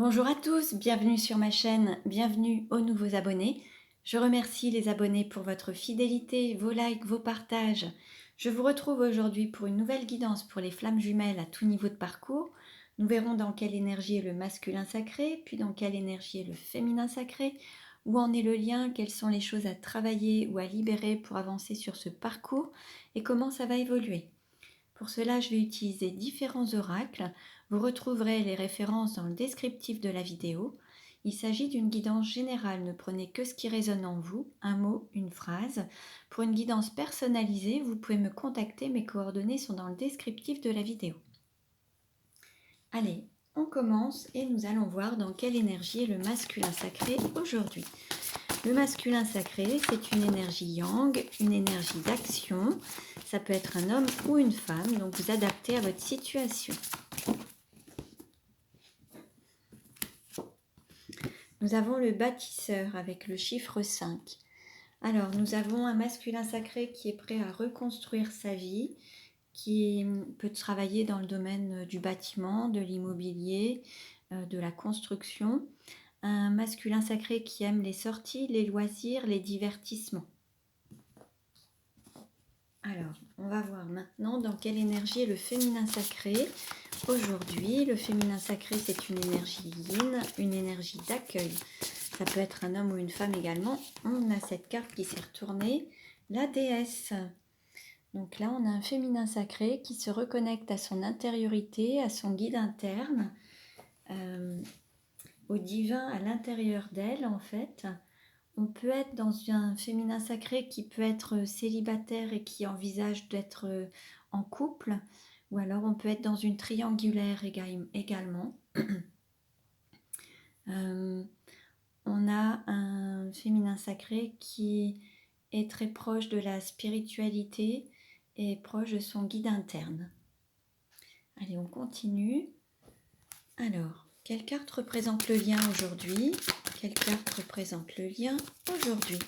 Bonjour à tous, bienvenue sur ma chaîne, bienvenue aux nouveaux abonnés. Je remercie les abonnés pour votre fidélité, vos likes, vos partages. Je vous retrouve aujourd'hui pour une nouvelle guidance pour les flammes jumelles à tout niveau de parcours. Nous verrons dans quelle énergie est le masculin sacré, puis dans quelle énergie est le féminin sacré, où en est le lien, quelles sont les choses à travailler ou à libérer pour avancer sur ce parcours et comment ça va évoluer. Pour cela, je vais utiliser différents oracles. Vous retrouverez les références dans le descriptif de la vidéo. Il s'agit d'une guidance générale, ne prenez que ce qui résonne en vous, un mot, une phrase. Pour une guidance personnalisée, vous pouvez me contacter, mes coordonnées sont dans le descriptif de la vidéo. Allez, on commence et nous allons voir dans quelle énergie est le masculin sacré aujourd'hui. Le masculin sacré, c'est une énergie yang, une énergie d'action. Ça peut être un homme ou une femme, donc vous adaptez à votre situation. Nous avons le bâtisseur avec le chiffre 5. Alors, nous avons un masculin sacré qui est prêt à reconstruire sa vie, qui peut travailler dans le domaine du bâtiment, de l'immobilier, de la construction. Un masculin sacré qui aime les sorties, les loisirs, les divertissements. Alors, on va voir maintenant dans quelle énergie est le féminin sacré. Aujourd'hui, le féminin sacré, c'est une énergie yin, une énergie d'accueil. Ça peut être un homme ou une femme également. On a cette carte qui s'est retournée, la déesse. Donc là, on a un féminin sacré qui se reconnecte à son intériorité, à son guide interne, au divin à l'intérieur d'elle, en fait. On peut être dans un féminin sacré qui peut être célibataire et qui envisage d'être en couple, ou alors on peut être dans une triangulaire également. On a un féminin sacré qui est très proche de la spiritualité et proche de son guide interne. Allez, on continue. Alors, quelle carte représente le lien aujourd'hui? Quelle carte représente le lien aujourd'hui?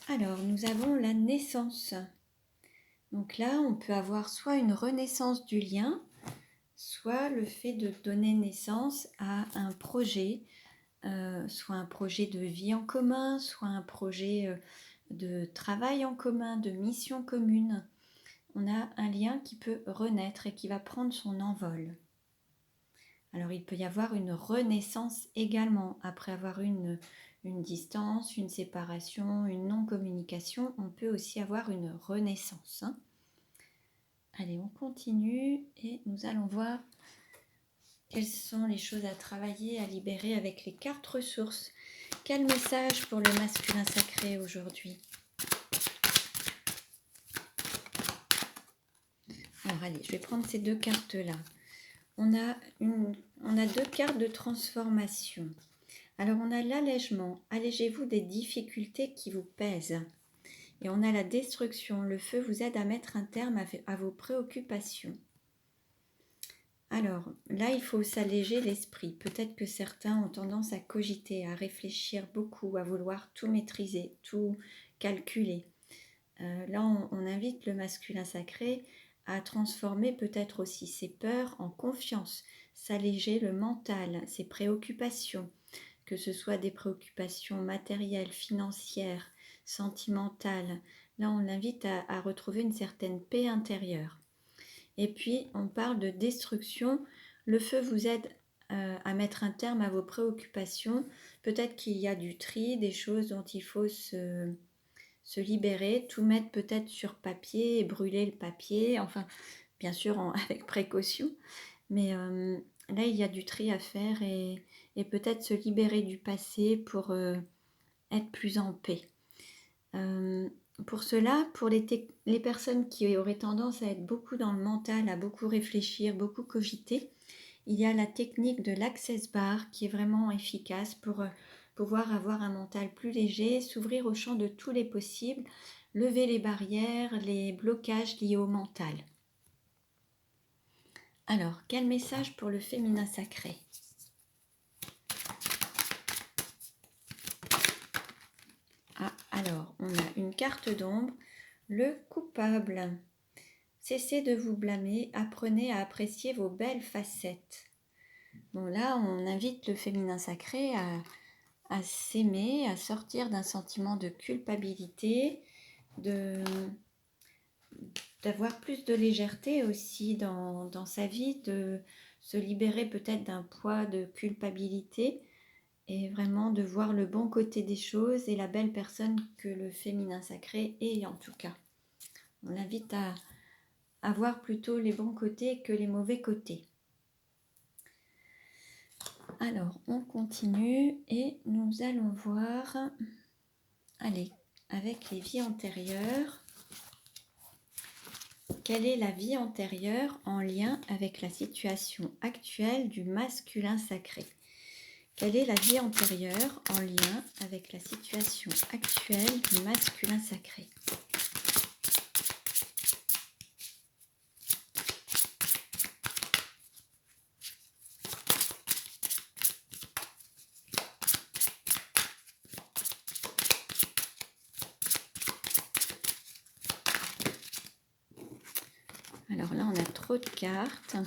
Alors, nous avons la naissance. Donc là, on peut avoir soit une renaissance du lien, soit le fait de donner naissance à un projet, soit un projet de vie en commun, soit un projet de travail en commun, de mission commune. On a un lien qui peut renaître et qui va prendre son envol. Alors, il peut y avoir une renaissance également, après avoir une distance, une séparation, une non-communication, on peut aussi avoir une renaissance. Allez, on continue et nous allons voir quelles sont les choses à travailler, à libérer avec les cartes ressources. Quel message pour le masculin sacré aujourd'hui? Alors allez, je vais prendre ces deux cartes-là. On a deux cartes de transformation. Alors on a l'allègement, allégez-vous des difficultés qui vous pèsent. Et on a la destruction, le feu vous aide à mettre un terme à vos préoccupations. Alors là, il faut s'alléger l'esprit. Peut-être que certains ont tendance à cogiter, à réfléchir beaucoup, à vouloir tout maîtriser, tout calculer. Là, on invite le masculin sacré à transformer peut-être aussi ses peurs en confiance, s'alléger le mental, ses préoccupations, que ce soit des préoccupations matérielles, financières, sentimentales. Là, on l'invite à retrouver une certaine paix intérieure. Et puis, on parle de destruction. Le feu vous aide à mettre un terme à vos préoccupations. Peut-être qu'il y a du tri, des choses dont il faut se libérer, tout mettre peut-être sur papier et brûler le papier. Enfin, bien sûr, avec précaution. Mais là, il y a du tri à faire et peut-être se libérer du passé pour être plus en paix. Pour cela, pour les personnes qui auraient tendance à être beaucoup dans le mental, à beaucoup réfléchir, beaucoup cogiter, il y a la technique de l'Access Bar qui est vraiment efficace pour pouvoir avoir un mental plus léger, s'ouvrir au champ de tous les possibles, lever les barrières, les blocages liés au mental. Alors, quel message pour le féminin sacré? Ah, alors, on a une carte d'ombre, le coupable. cessez de vous blâmer, apprenez à apprécier vos belles facettes. Bon, là, on invite le féminin sacré à s'aimer, à sortir d'un sentiment de culpabilité, d'avoir plus de légèreté aussi dans sa vie, de se libérer peut-être d'un poids de culpabilité et vraiment de voir le bon côté des choses et la belle personne que le féminin sacré est en tout cas. On l'invite à voir plutôt les bons côtés que les mauvais côtés. Alors, on continue et nous allons voir, allez, avec les vies antérieures. Quelle est la vie antérieure en lien avec la situation actuelle du masculin sacré? Quelle est la vie antérieure en lien avec la situation actuelle du masculin sacré? Alors là, on a trop de cartes.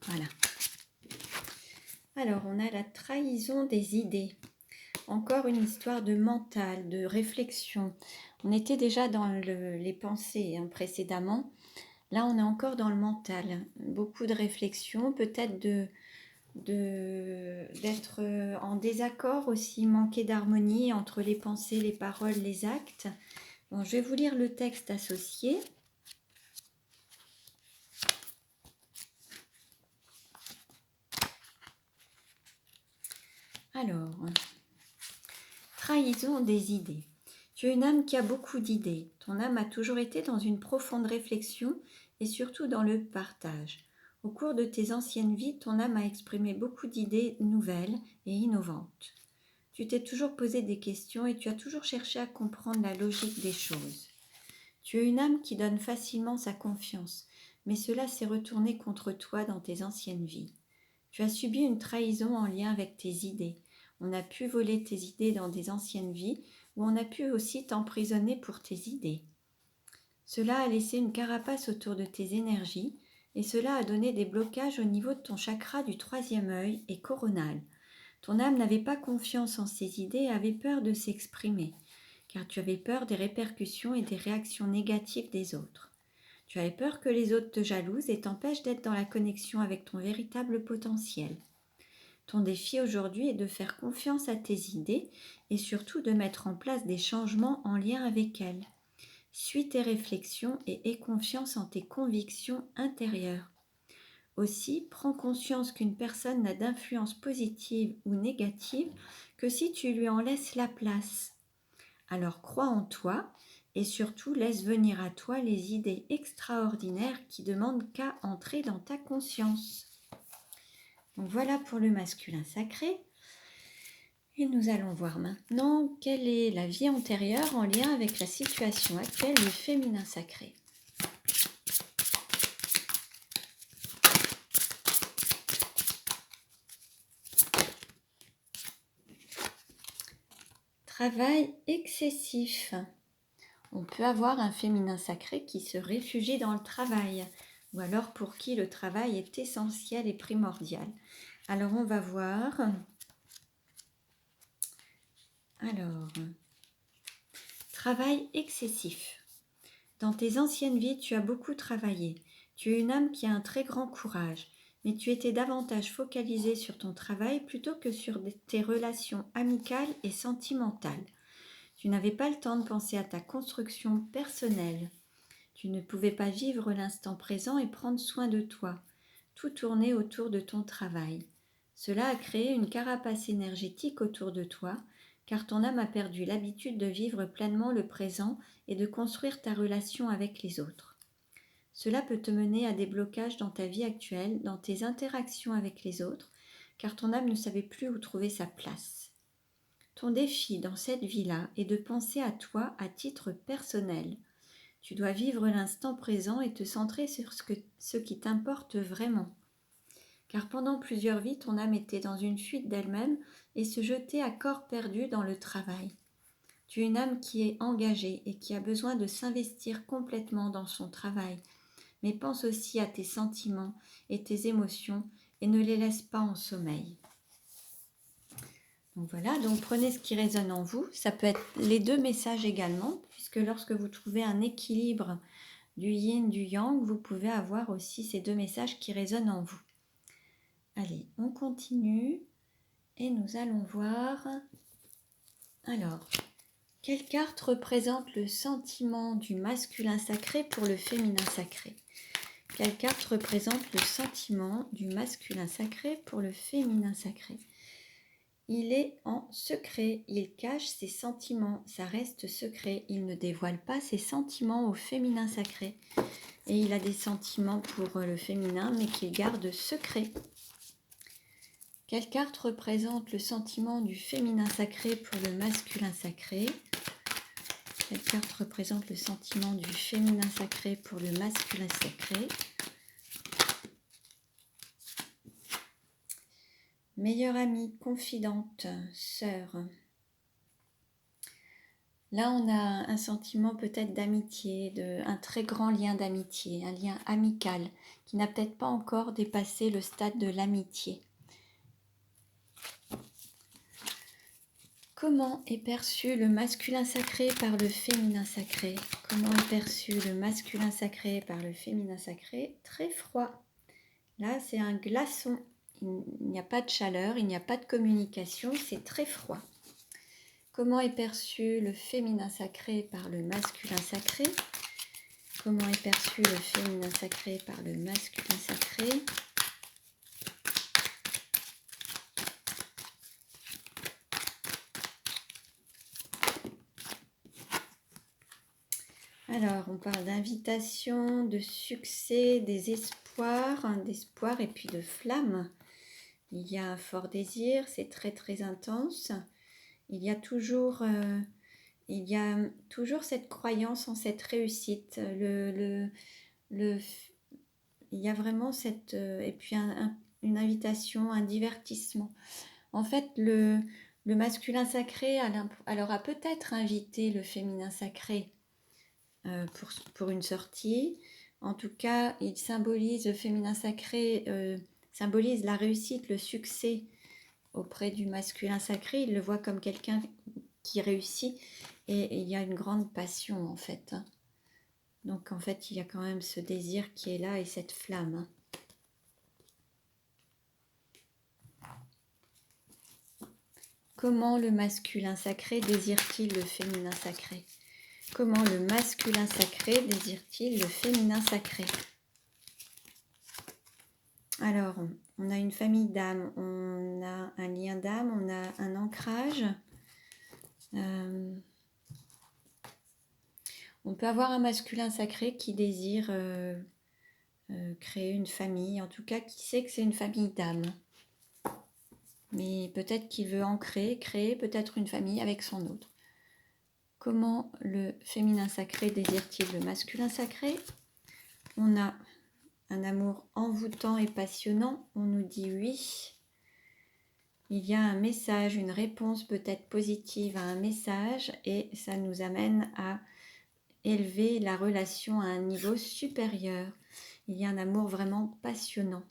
Voilà. Alors, on a la trahison des idées. Encore une histoire de mental, de réflexion. On était déjà dans les pensées précédemment. Là, on est encore dans le mental. Beaucoup de réflexion, peut-être d'être en désaccord aussi, manquer d'harmonie entre les pensées, les paroles, les actes. Bon, je vais vous lire le texte associé. Alors, trahison des idées. Tu es une âme qui a beaucoup d'idées. Ton âme a toujours été dans une profonde réflexion et surtout dans le partage. Au cours de tes anciennes vies, ton âme a exprimé beaucoup d'idées nouvelles et innovantes. Tu t'es toujours posé des questions et tu as toujours cherché à comprendre la logique des choses. Tu es une âme qui donne facilement sa confiance, mais cela s'est retourné contre toi dans tes anciennes vies. Tu as subi une trahison en lien avec tes idées. On a pu voler tes idées dans des anciennes vies ou on a pu aussi t'emprisonner pour tes idées. Cela a laissé une carapace autour de tes énergies et cela a donné des blocages au niveau de ton chakra du troisième œil et coronal. Ton âme n'avait pas confiance en ses idées et avait peur de s'exprimer, car tu avais peur des répercussions et des réactions négatives des autres. Tu avais peur que les autres te jalousent et t'empêchent d'être dans la connexion avec ton véritable potentiel. Ton défi aujourd'hui est de faire confiance à tes idées et surtout de mettre en place des changements en lien avec elles. Suis tes réflexions et aie confiance en tes convictions intérieures. Aussi, prends conscience qu'une personne n'a d'influence positive ou négative que si tu lui en laisses la place. Alors crois en toi et surtout laisse venir à toi les idées extraordinaires qui demandent qu'à entrer dans ta conscience. Donc voilà pour le masculin sacré. Et nous allons voir maintenant quelle est la vie antérieure en lien avec la situation actuelle du féminin sacré. Travail excessif. On peut avoir un féminin sacré qui se réfugie dans le travail, ou alors pour qui le travail est essentiel et primordial. Alors on va voir. Alors, travail excessif. Dans tes anciennes vies, tu as beaucoup travaillé. Tu es une âme qui a un très grand courage, mais tu étais davantage focalisée sur ton travail plutôt que sur tes relations amicales et sentimentales. Tu n'avais pas le temps de penser à ta construction personnelle. Tu ne pouvais pas vivre l'instant présent et prendre soin de toi. Tout tournait autour de ton travail. Cela a créé une carapace énergétique autour de toi, car ton âme a perdu l'habitude de vivre pleinement le présent et de construire ta relation avec les autres. Cela peut te mener à des blocages dans ta vie actuelle, dans tes interactions avec les autres, car ton âme ne savait plus où trouver sa place. Ton défi dans cette vie-là est de penser à toi à titre personnel. Tu dois vivre l'instant présent et te centrer sur ce qui t'importe vraiment. Car pendant plusieurs vies, ton âme était dans une fuite d'elle-même et se jetait à corps perdu dans le travail. Tu es une âme qui est engagée et qui a besoin de s'investir complètement dans son travail. Mais pense aussi à tes sentiments et tes émotions et ne les laisse pas en sommeil. Donc voilà, donc prenez ce qui résonne en vous. Ça peut être les deux messages également, puisque lorsque vous trouvez un équilibre du yin, du yang, vous pouvez avoir aussi ces deux messages qui résonnent en vous. Allez, on continue et nous allons voir. Alors, quelle carte représente le sentiment du masculin sacré pour le féminin sacré? Quelle carte représente le sentiment du masculin sacré pour le féminin sacré? Il est en secret, il cache ses sentiments, ça reste secret, il ne dévoile pas ses sentiments au féminin sacré. Et il a des sentiments pour le féminin, mais qu'il garde secret. Quelle carte représente le sentiment du féminin sacré pour le masculin sacré? Quelle carte représente le sentiment du féminin sacré pour le masculin sacré? Meilleure amie, confidente, sœur. Là, on a un sentiment peut-être d'amitié, un très grand lien d'amitié, un lien amical qui n'a peut-être pas encore dépassé le stade de l'amitié. Comment est perçu le masculin sacré par le féminin sacré? Comment est perçu le masculin sacré par le féminin sacré? Très froid. Là, c'est un glaçon. Il n'y a pas de chaleur, il n'y a pas de communication, c'est très froid. Comment est perçu le féminin sacré par le masculin sacré? Comment est perçu le féminin sacré par le masculin sacré? Alors, on parle d'invitation, de succès, des espoirs, d'espoir et puis de flamme. Il y a un fort désir, c'est très très intense. Il y a toujours cette croyance en cette réussite. Il y a vraiment cette... et puis une invitation, un divertissement. En fait, le masculin sacré alors a peut-être invité le féminin sacré pour une sortie. En tout cas, il symbolise, le féminin sacré symbolise la réussite, le succès auprès du masculin sacré. Il le voit comme quelqu'un qui réussit et il y a une grande passion en fait. Donc en fait, il y a quand même ce désir qui est là et cette flamme. Comment le masculin sacré désire-t-il le féminin sacré? Comment le masculin sacré désire-t-il le féminin sacré? Alors, on a une famille d'âmes, on a un lien d'âme, on a un ancrage. On peut avoir un masculin sacré qui désire créer une famille, en tout cas qui sait que c'est une famille d'âmes. Mais peut-être qu'il veut créer peut-être une famille avec son autre. Comment le féminin sacré désire-t-il le masculin sacré? On a un amour envoûtant et passionnant, on nous dit oui. Il y a un message, une réponse peut-être positive à un message et ça nous amène à élever la relation à un niveau supérieur. Il y a un amour vraiment passionnant.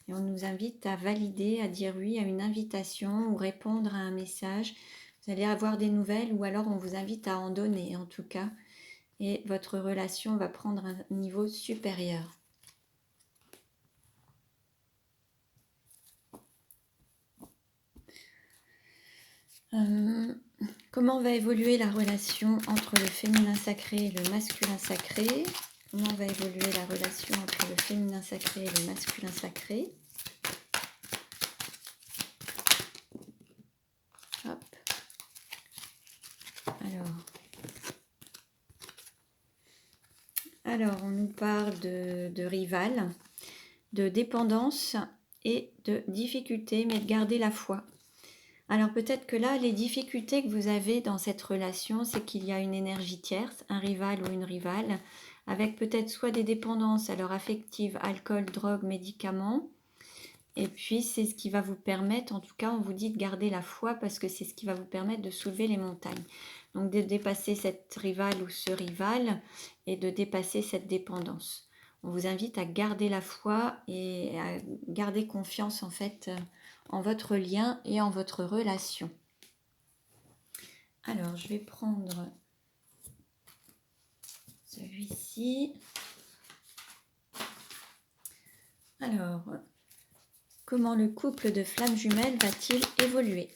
Et on nous invite à valider, à dire oui à une invitation ou répondre à un message. Vous allez avoir des nouvelles ou alors on vous invite à en donner en tout cas. Et votre relation va prendre un niveau supérieur. Comment va évoluer la relation entre le féminin sacré et le masculin sacré? Comment va évoluer la relation entre le féminin sacré et le masculin sacré? Hop. Alors, on nous parle de rival, de dépendance et de difficultés, mais de garder la foi. Alors peut-être que là, les difficultés que vous avez dans cette relation, c'est qu'il y a une énergie tierce, un rival ou une rivale, avec peut-être soit des dépendances, alors affectives, alcool, drogue, médicaments, Et puis, c'est ce qui va vous permettre, en tout cas, on vous dit de garder la foi parce que c'est ce qui va vous permettre de soulever les montagnes. Donc, de dépasser cette rivale ou ce rival et de dépasser cette dépendance. On vous invite à garder la foi et à garder confiance, en fait, en votre lien et en votre relation. Alors, je vais prendre celui-ci. Alors, comment le couple de flammes jumelles va-t-il évoluer?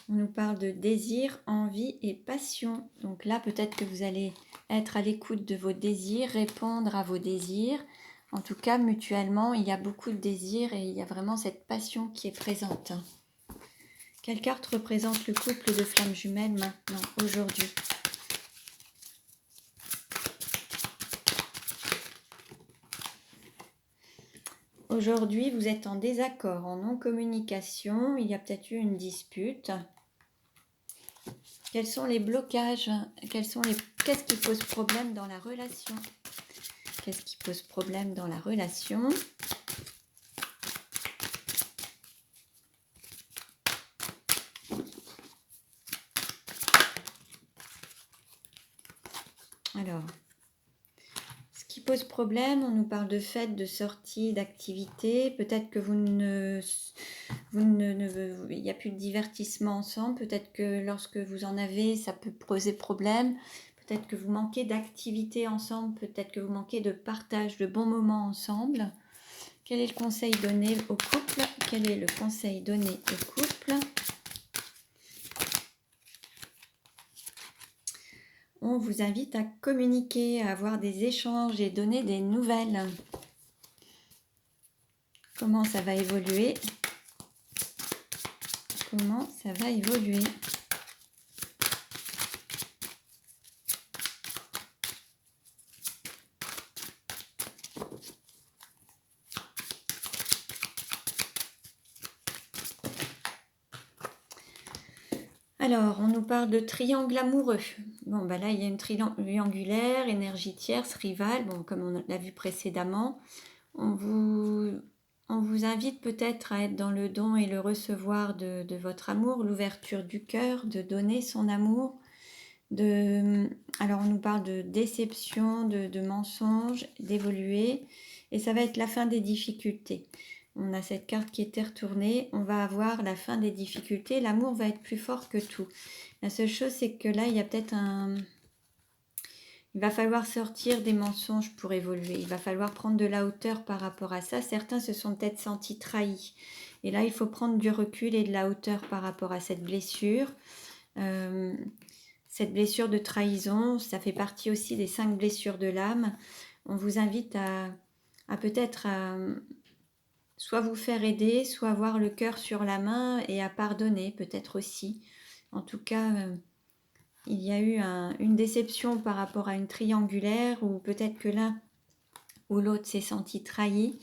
On nous parle de désir, envie et passion. Donc là, peut-être que vous allez être à l'écoute de vos désirs, répondre à vos désirs. En tout cas, mutuellement, il y a beaucoup de désirs et il y a vraiment cette passion qui est présente. Quelle carte représente le couple de flammes jumelles maintenant, aujourd'hui? Aujourd'hui, vous êtes en désaccord, en non-communication. Il y a peut-être eu une dispute. Quels sont les blocages? Qu'est-ce qui pose problème dans la relation? Qu'est-ce qui pose problème dans la relation? Alors, ce qui pose problème, on nous parle de fêtes, de sorties, d'activités. Peut-être que il n'y a plus de divertissement ensemble. Peut-être que lorsque vous en avez, ça peut poser problème. Peut-être que vous manquez d'activités ensemble. Peut-être que vous manquez de partage, de bons moments ensemble. Quel est le conseil donné au couple? Quel est le conseil donné au couple? On vous invite à communiquer, à avoir des échanges et donner des nouvelles. Comment ça va évoluer? Comment ça va évoluer? Alors, on nous parle de triangle amoureux. Bon, bah là, il y a une triangulaire, énergie tierce, rivale, bon, comme on l'a vu précédemment. On vous invite peut-être à être dans le don et le recevoir de votre amour, l'ouverture du cœur, de donner son amour. Alors, on nous parle de déception, de mensonges, d'évoluer. Et ça va être la fin des difficultés. On a cette carte qui était retournée. On va avoir la fin des difficultés. L'amour va être plus fort que tout. La seule chose, c'est que là, il y a peut-être il va falloir sortir des mensonges pour évoluer. Il va falloir prendre de la hauteur par rapport à ça. Certains se sont peut-être sentis trahis. Et là, il faut prendre du recul et de la hauteur par rapport à cette blessure. Cette blessure de trahison, ça fait partie aussi des 5 blessures de l'âme. On vous invite à peut-être soit vous faire aider, soit avoir le cœur sur la main et à pardonner peut-être aussi. En tout cas, il y a eu une déception par rapport à une triangulaire ou peut-être que l'un ou l'autre s'est senti trahi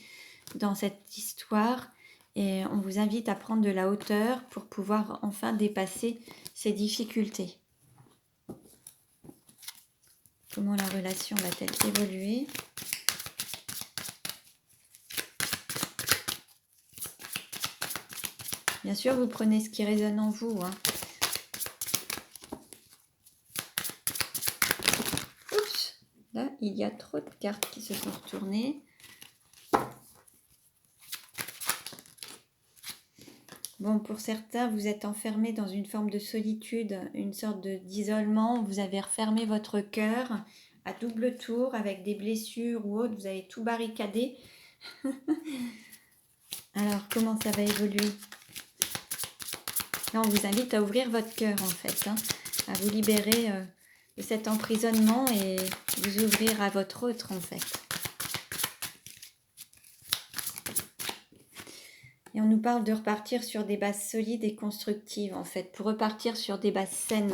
dans cette histoire et on vous invite à prendre de la hauteur pour pouvoir enfin dépasser ces difficultés. Comment la relation va-t-elle évoluer? Bien sûr, vous prenez ce qui résonne en vous. Oups, là, il y a trop de cartes qui se sont retournées. Bon, pour certains, vous êtes enfermés dans une forme de solitude, une sorte d'isolement. Vous avez refermé votre cœur à double tour avec des blessures ou autres. Vous avez tout barricadé. Alors, comment ça va évoluer? Là, on vous invite à ouvrir votre cœur, en fait, à vous libérer de cet emprisonnement et vous ouvrir à votre autre, en fait. Et on nous parle de repartir sur des bases solides et constructives, en fait, pour repartir sur des bases saines.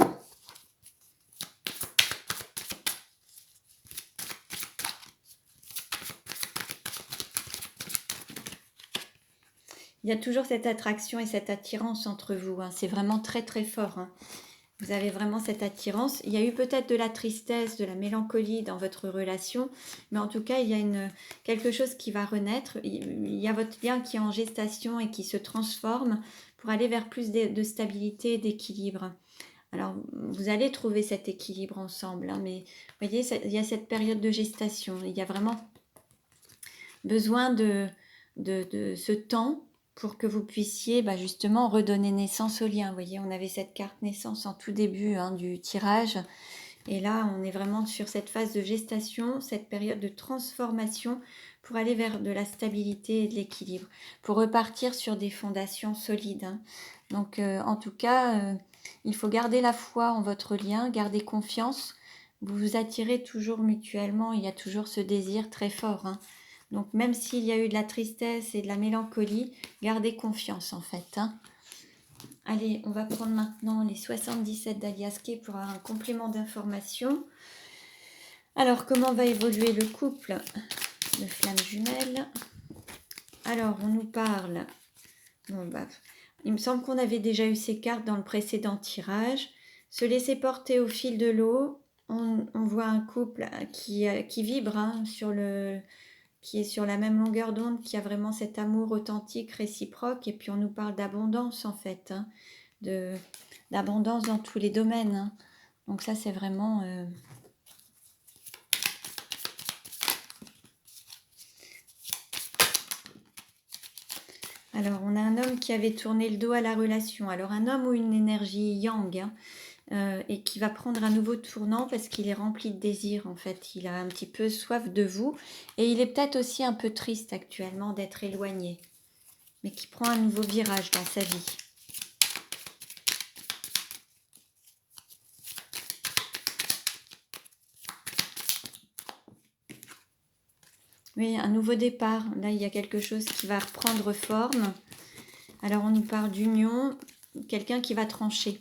Il y a toujours cette attraction et cette attirance entre vous. C'est vraiment très très fort. Vous avez vraiment cette attirance. Il y a eu peut-être de la tristesse, de la mélancolie dans votre relation, mais en tout cas, il y a quelque chose qui va renaître. Il y a votre lien qui est en gestation et qui se transforme pour aller vers plus de stabilité et d'équilibre. Alors, vous allez trouver cet équilibre ensemble, hein, mais vous voyez, il y a cette période de gestation. Il y a vraiment besoin de ce temps pour que vous puissiez justement redonner naissance au lien. Vous voyez, on avait cette carte naissance en tout début du tirage. Et là, on est vraiment sur cette phase de gestation, cette période de transformation pour aller vers de la stabilité et de l'équilibre, pour repartir sur des fondations solides. Hein. Donc, en tout cas, il faut garder la foi en votre lien, garder confiance. Vous vous attirez toujours mutuellement, il y a toujours ce désir très fort. Hein. Donc, même s'il y a eu de la tristesse et de la mélancolie, gardez confiance en fait. Hein. Allez, on va prendre maintenant les 77 d'Aliaské pour avoir un complément d'information. Alors, comment va évoluer le couple de flammes jumelles? Alors, on nous parle... Bon, il me semble qu'on avait déjà eu ces cartes dans le précédent tirage. Se laisser porter au fil de l'eau. On voit un couple qui vibre hein, qui est sur la même longueur d'onde, qui a vraiment cet amour authentique, réciproque. Et puis, on nous parle d'abondance en fait. Hein. D'abondance dans tous les domaines. Hein. Donc ça, c'est vraiment... Alors, on a un homme qui avait tourné le dos à la relation. Alors, un homme ou une énergie yang, hein, et qui va prendre un nouveau tournant parce qu'il est rempli de désir, en fait. Il a un petit peu soif de vous. Et il est peut-être aussi un peu triste actuellement d'être éloigné. Mais qui prend un nouveau virage dans sa vie. Oui, un nouveau départ. Là, il y a quelque chose qui va reprendre forme. Alors, on nous parle d'union, quelqu'un qui va trancher,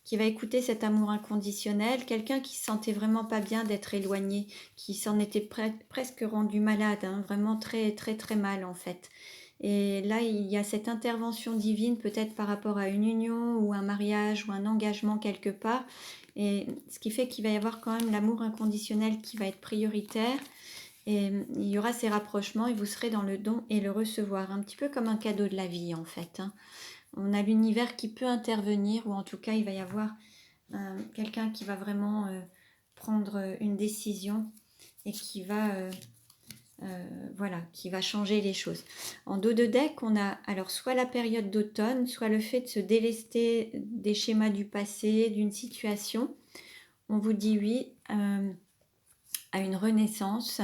qui va écouter cet amour inconditionnel, quelqu'un qui se sentait vraiment pas bien d'être éloigné, qui s'en était presque rendu malade, hein, vraiment très, très, très mal en fait. Et là, il y a cette intervention divine, peut-être par rapport à une union ou un mariage ou un engagement quelque part. Et ce qui fait qu'il va y avoir quand même l'amour inconditionnel qui va être prioritaire. Et il y aura ces rapprochements et vous serez dans le don et le recevoir, un petit peu comme un cadeau de la vie en fait. Hein. On a l'univers qui peut intervenir, ou en tout cas il va y avoir quelqu'un qui va vraiment prendre une décision et qui va, qui va changer les choses. En dos de deck, on a alors soit la période d'automne, soit le fait de se délester des schémas du passé, d'une situation. On vous dit oui à une renaissance,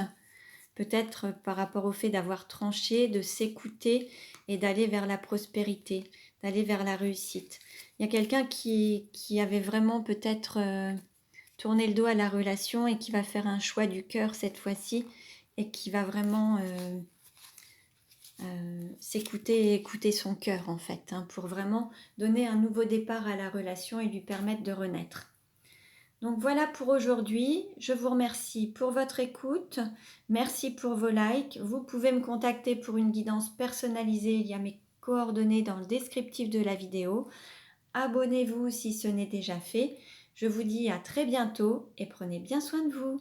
peut-être par rapport au fait d'avoir tranché, de s'écouter et d'aller vers la prospérité, d'aller vers la réussite. Il y a quelqu'un qui avait vraiment peut-être tourné le dos à la relation et qui va faire un choix du cœur cette fois-ci et qui va vraiment s'écouter et écouter son cœur en fait, hein, pour vraiment donner un nouveau départ à la relation et lui permettre de renaître. Donc voilà pour aujourd'hui, je vous remercie pour votre écoute, merci pour vos likes, vous pouvez me contacter pour une guidance personnalisée, il y a mes coordonnées dans le descriptif de la vidéo, abonnez-vous si ce n'est déjà fait, je vous dis à très bientôt et prenez bien soin de vous.